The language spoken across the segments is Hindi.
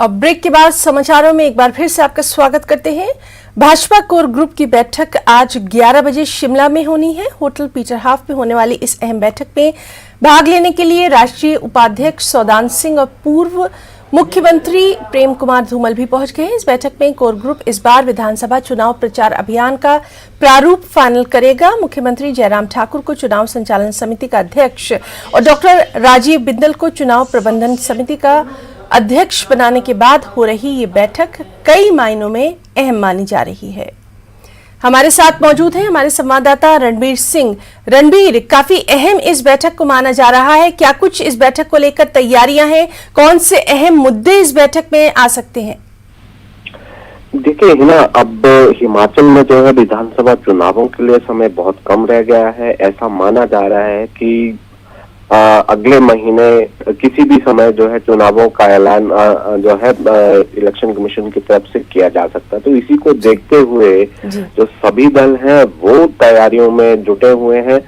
और ब्रेक के बाद समाचारों में एक बार फिर से आपका स्वागत करते हैं। भाजपा कोर ग्रुप की बैठक आज 11 बजे शिमला में होनी है। होटल पीटर हाफ में होने वाली इस अहम बैठक में भाग लेने के लिए राष्ट्रीय उपाध्यक्ष सौदान सिंह और पूर्व मुख्यमंत्री प्रेम कुमार धूमल भी पहुंच गए हैं। इस बैठक में कोर ग्रुप इस बार विधानसभा चुनाव प्रचार अभियान का प्रारूप फाइनल करेगा। मुख्यमंत्री जयराम ठाकुर को चुनाव संचालन समिति का अध्यक्ष और डॉक्टर राजीव बिंदल को चुनाव प्रबंधन समिति का अध्यक्ष बनाने के बाद हो रही ये बैठक कई मायनों में अहम मानी जा रही है। हमारे साथ मौजूद हैं हमारे संवाददाता रणबीर सिंह। रणबीर, काफी अहम इस बैठक को माना जा रहा है, क्या कुछ इस बैठक को लेकर तैयारियां हैं? कौन से अहम मुद्दे इस बैठक में आ सकते हैं? देखिए हिना, अब हिमाचल में जो है विधानसभा चुनावों के लिए समय बहुत कम रह गया है। ऐसा माना जा रहा है कि अगले महीने किसी भी समय जो है चुनावों का ऐलान जो है इलेक्शन कमीशन की तरफ से किया जा सकता है। तो इसी को देखते हुए जो सभी दल हैं वो तैयारियों में जुटे हुए हैं।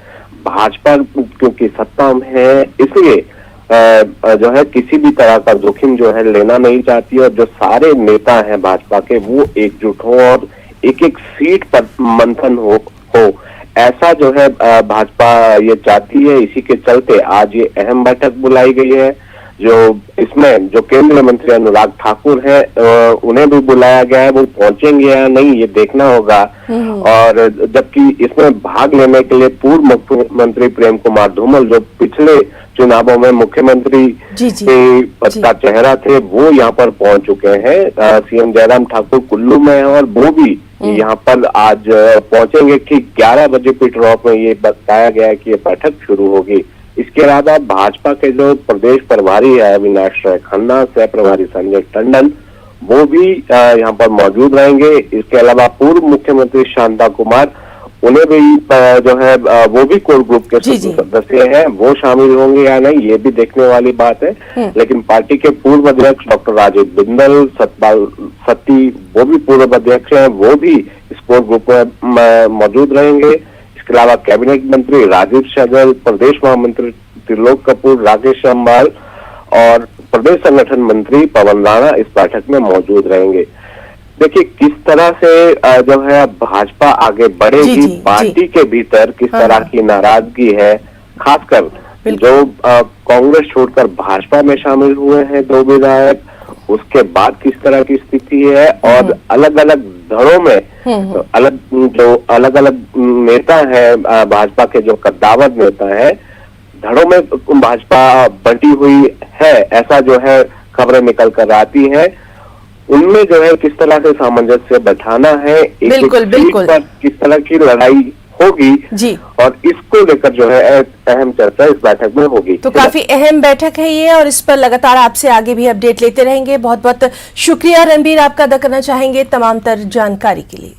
भाजपा क्योंकि सत्ता में है इसलिए जो है किसी भी तरह का जोखिम जो है लेना नहीं चाहती और जो सारे नेता हैं भाजपा के वो एकजुट हो और एक एक सीट पर मंथन हो ऐसा जो है भाजपा ये चाहती है। इसी के चलते आज ये अहम बैठक बुलाई गई है। जो इसमें जो केंद्रीय मंत्री अनुराग ठाकुर है उन्हें भी बुलाया गया है। वो पहुंचेंगे या नहीं ये देखना होगा। और जबकि इसमें भाग लेने के लिए पूर्व मुख्यमंत्री प्रेम कुमार धूमल जो पिछले चुनावों में मुख्यमंत्री पद का चेहरा थे वो यहाँ पर पहुंच चुके हैं। सीएम जयराम ठाकुर कुल्लू में है और वो भी यहाँ पर आज पहुंचेंगे कि 11 बजे पीटर हाफ में ये बताया गया है कि ये बैठक शुरू होगी। इसके अलावा भाजपा के जो प्रदेश प्रभारी है अविनाश राय खन्ना, सह प्रभारी संजय टंडन वो भी यहाँ पर मौजूद रहेंगे। इसके अलावा पूर्व मुख्यमंत्री शांता कुमार उन्हें भी जो है वो भी कोर ग्रुप के सदस्य हैं, वो शामिल होंगे या नहीं ये भी देखने वाली बात है। लेकिन पार्टी के पूर्व अध्यक्ष डॉक्टर राजीव बिंदल, सतपाल सत्ती वो भी पूर्व अध्यक्ष हैं, वो भी इस कोर ग्रुप में मौजूद रहेंगे। इसके अलावा कैबिनेट मंत्री राजीव सहगल, प्रदेश महामंत्री त्रिलोक कपूर, राकेश अम्बाल और प्रदेश संगठन मंत्री पवन राणा इस बैठक में मौजूद रहेंगे। देखिए किस तरह से जो है भाजपा आगे बढ़ेगी, पार्टी के भीतर किस तरह की नाराजगी है, खासकर जो कांग्रेस छोड़कर भाजपा में शामिल हुए हैं 2 विधायक, उसके बाद किस तरह की स्थिति है और अलग अलग धड़ों में अलग अलग नेता है भाजपा के जो कद्दावर नेता है धड़ों में भाजपा बंटी हुई है ऐसा जो है खबरें निकल कर आती है। उनमें जो है किस तरह से सामंजस्य बैठाना है, एक पर किस तरह की लड़ाई होगी जी और इसको लेकर जो है अहम चर्चा इस बैठक में होगी। तो काफी अहम बैठक है ये और इस पर लगातार आपसे आगे भी अपडेट लेते रहेंगे। बहुत बहुत शुक्रिया रणबीर, आपका अदा करना चाहेंगे तमाम तर जानकारी के लिए।